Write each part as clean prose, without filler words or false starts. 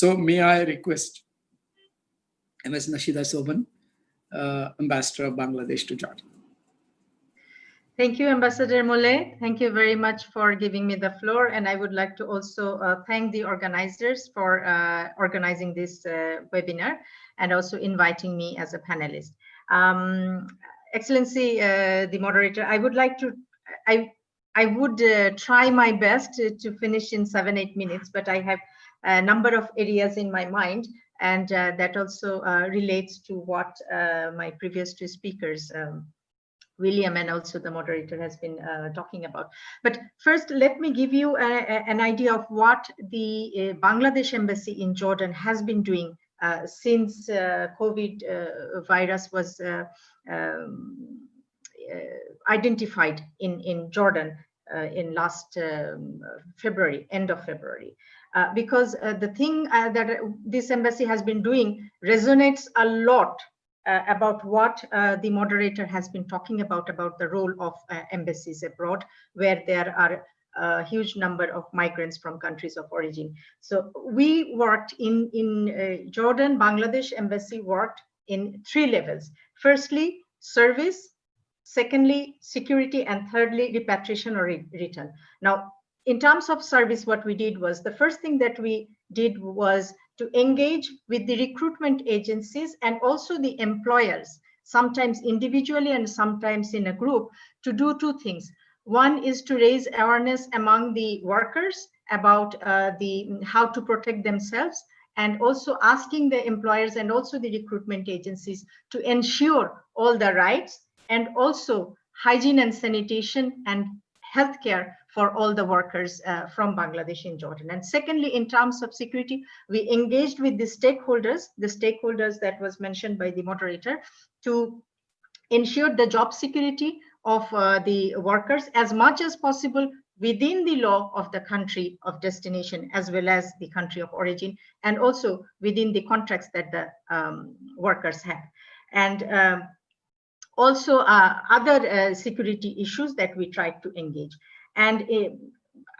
So may I request Ms. Nahida Sobhan, Ambassador of Bangladesh to Jordan. Thank you, Ambassador Mole. Thank you very much for giving me the floor. And I would like to also thank the organizers for organizing this webinar and also inviting me as a panelist. Excellency, the moderator, I would like to, I would try my best to finish in 7-8 minutes, but I have a number of areas in my mind, and that also relates to what my previous two speakers, William and also the moderator, has been talking about. But first, let me give you an idea of what the Bangladesh Embassy in Jordan has been doing since COVID virus was identified in Jordan in last February, end of February. Because the thing that this embassy has been doing resonates a lot about what the moderator has been talking about the role of embassies abroad, where there are a huge number of migrants from countries of origin. So we worked in Jordan. Bangladesh Embassy worked in 3 levels. Firstly, service. Secondly, security. And thirdly, repatriation or return. Now, in terms of service, what we did was, the first thing that we did was to engage with the recruitment agencies and also the employers, sometimes individually and sometimes in a group, to do 2 things. One is to raise awareness among the workers about how to protect themselves, and also asking the employers and also the recruitment agencies to ensure all the rights, and also hygiene and sanitation and healthcare for all the workers from Bangladesh in Jordan. And secondly, in terms of security, we engaged with the stakeholders that was mentioned by the moderator, to ensure the job security of the workers as much as possible within the law of the country of destination as well as the country of origin, and also within the contracts that the workers have. And also other security issues that we tried to engage. And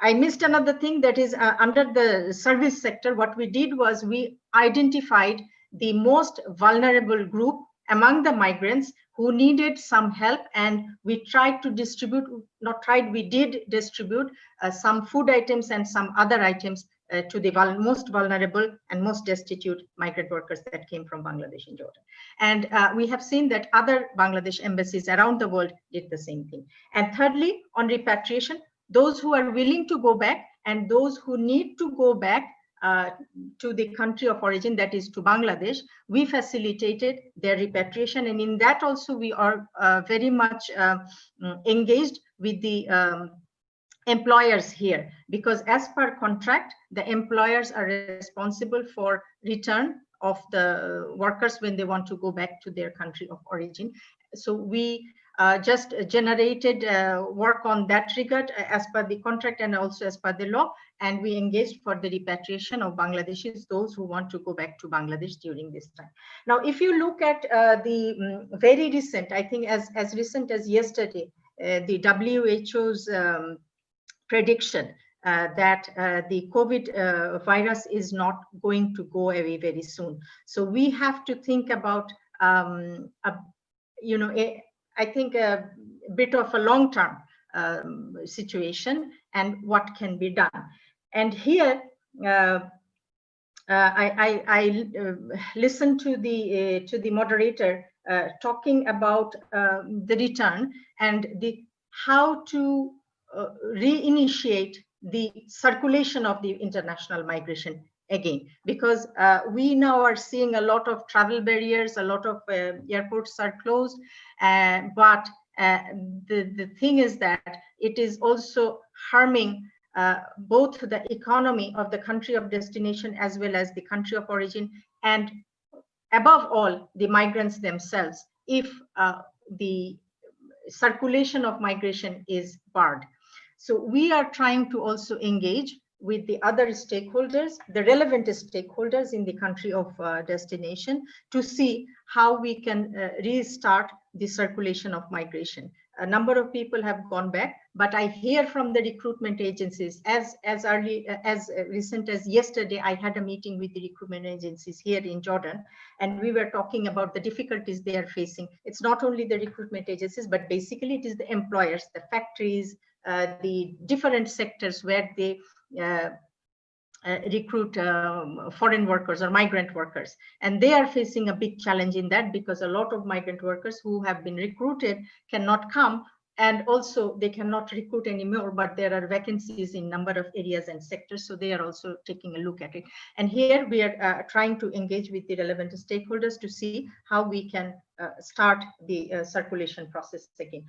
I missed another thing, that is under the service sector. What we did was we identified the most vulnerable group among the migrants who needed some help, and we tried to distribute, we did distribute some food items and some other items to the most vulnerable and most destitute migrant workers that came from Bangladesh and Jordan. And we have seen that other Bangladesh embassies around the world did the same thing. And thirdly, on repatriation, those who are willing to go back and those who need to go back to the country of origin, that is to Bangladesh, we facilitated their repatriation. And in that also we are very much engaged with the employers here, because as per contract, the employers are responsible for return of the workers when they want to go back to their country of origin. So we just generated work on that regard as per the contract and also as per the law, and we engaged for the repatriation of Bangladeshis, those who want to go back to Bangladesh during this time. Now, if you look at the very recent, I think as recent as yesterday, the WHO's prediction that the COVID virus is not going to go away very soon. So we have to think about, I think a bit of a long-term situation and what can be done. And here, I listened to the moderator talking about the return and how to reinitiate the circulation of the international migration again, because we now are seeing a lot of travel barriers, a lot of airports are closed, but the thing is that it is also harming both the economy of the country of destination as well as the country of origin, and above all the migrants themselves, if the circulation of migration is barred. So we are trying to also engage with the other stakeholders, the relevant stakeholders in the country of destination, to see how we can restart the circulation of migration. a number of people have gone back, but I hear from the recruitment agencies as recent as yesterday, I had a meeting with the recruitment agencies here in Jordan, and we were talking about the difficulties they are facing. It's not only the recruitment agencies, but basically it is the employers, the factories, the different sectors where they recruit foreign workers or migrant workers, and they are facing a big challenge in that, because a lot of migrant workers who have been recruited cannot come, and also they cannot recruit anymore, but there are vacancies in number of areas and sectors, so they are also taking a look at it. And here we are trying to engage with the relevant stakeholders to see how we can start the circulation process again.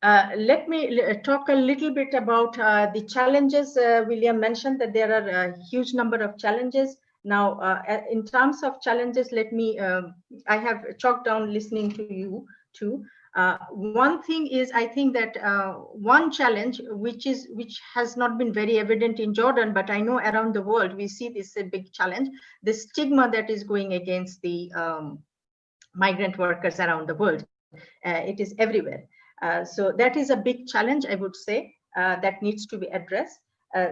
Let me talk a little bit about the challenges. William mentioned that there are a huge number of challenges. Now, in terms of challenges, let me, I have chalked down listening to you too. One thing is, I think that one challenge, which has not been very evident in Jordan, but I know around the world, we see this a big challenge, the stigma that is going against the migrant workers around the world. It is everywhere. So that is a big challenge, I would say, that needs to be addressed.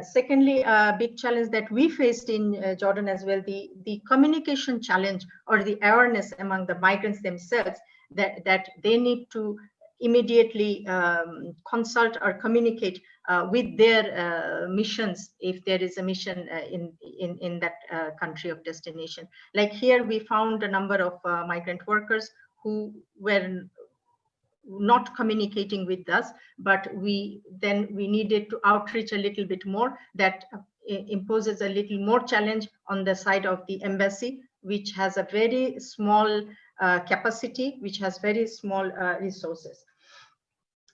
Secondly, a big challenge that we faced in Jordan as well, the communication challenge or the awareness among the migrants themselves, that they need to immediately consult or communicate with their missions, if there is a mission in that country of destination. Like here, we found a number of migrant workers who were not communicating with us, but we needed to outreach a little bit more. That imposes a little more challenge on the side of the embassy, which has a very small capacity, which has very small resources.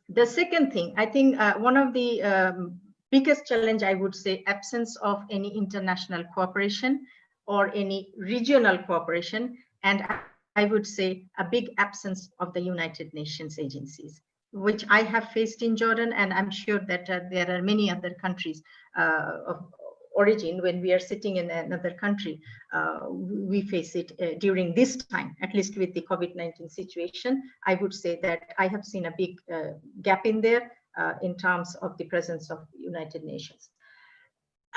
The second thing, I think one of the biggest challenge, I would say, absence of any international cooperation or any regional cooperation, and I would say a big absence of the United Nations agencies, which I have faced in Jordan, and I'm sure that there are many other countries of origin. When we are sitting in another country, we face it during this time, at least with the COVID-19 situation. I would say that I have seen a big gap in there in terms of the presence of United Nations.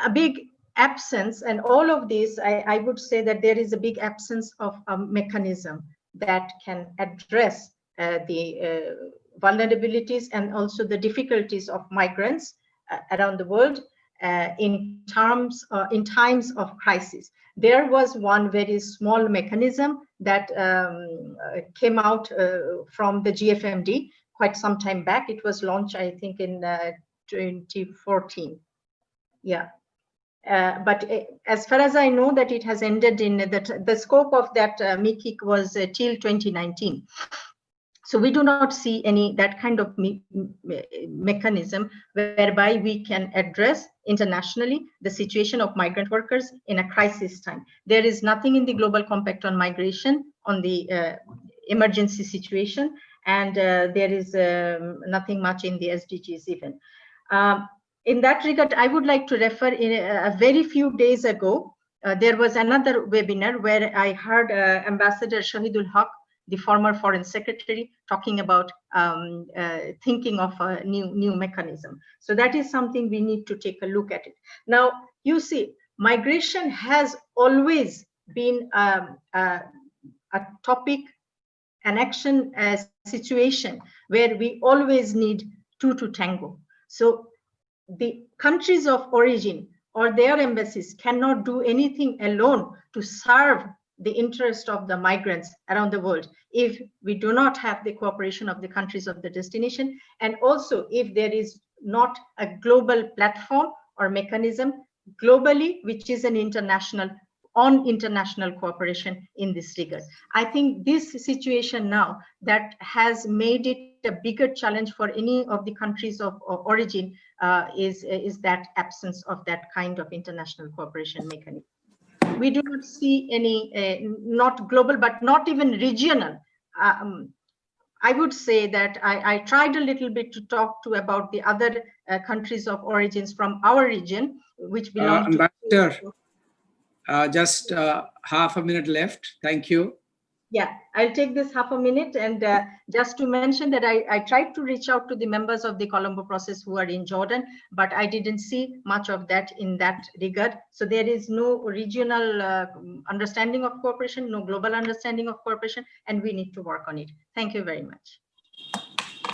A big absence, and all of this, I would say that there is a big absence of a mechanism that can address the vulnerabilities and also the difficulties of migrants around the world in times of crisis. There was one very small mechanism that came out from the GFMD quite some time back. It was launched, I think, in 2014. Yeah. But as far as I know, that it has ended in the scope of that MIKIC was till 2019. So we do not see any that kind of mechanism whereby we can address internationally the situation of migrant workers in a crisis time. There is nothing in the Global Compact on Migration on the emergency situation, and there is nothing much in the SDGs even. In that regard, I would like to refer, in a very few days ago, there was another webinar where I heard Ambassador Shahidul Haq, the former Foreign Secretary, talking about thinking of a new mechanism. So that is something we need to take a look at it. Now, you see, migration has always been a topic, an action, a situation where we always need two to tango. So the countries of origin or their embassies cannot do anything alone to serve the interest of the migrants around the world if we do not have the cooperation of the countries of the destination, and also if there is not a global platform or mechanism globally, which is an international cooperation in this regard. I think this situation now that has made it a bigger challenge for any of the countries of origin is that absence of that kind of international cooperation mechanism. We do not see any, not global, but not even regional. I would say that I tried a little bit to talk to about the other countries of origins from our region, which belong to... Ambassador, just half a minute left. Thank you. Yeah, I'll take this half a minute, and just to mention that I tried to reach out to the members of the Colombo process who are in Jordan, but I didn't see much of that in that regard. So there is no regional understanding of cooperation, no global understanding of cooperation, and we need to work on it. Thank you very much.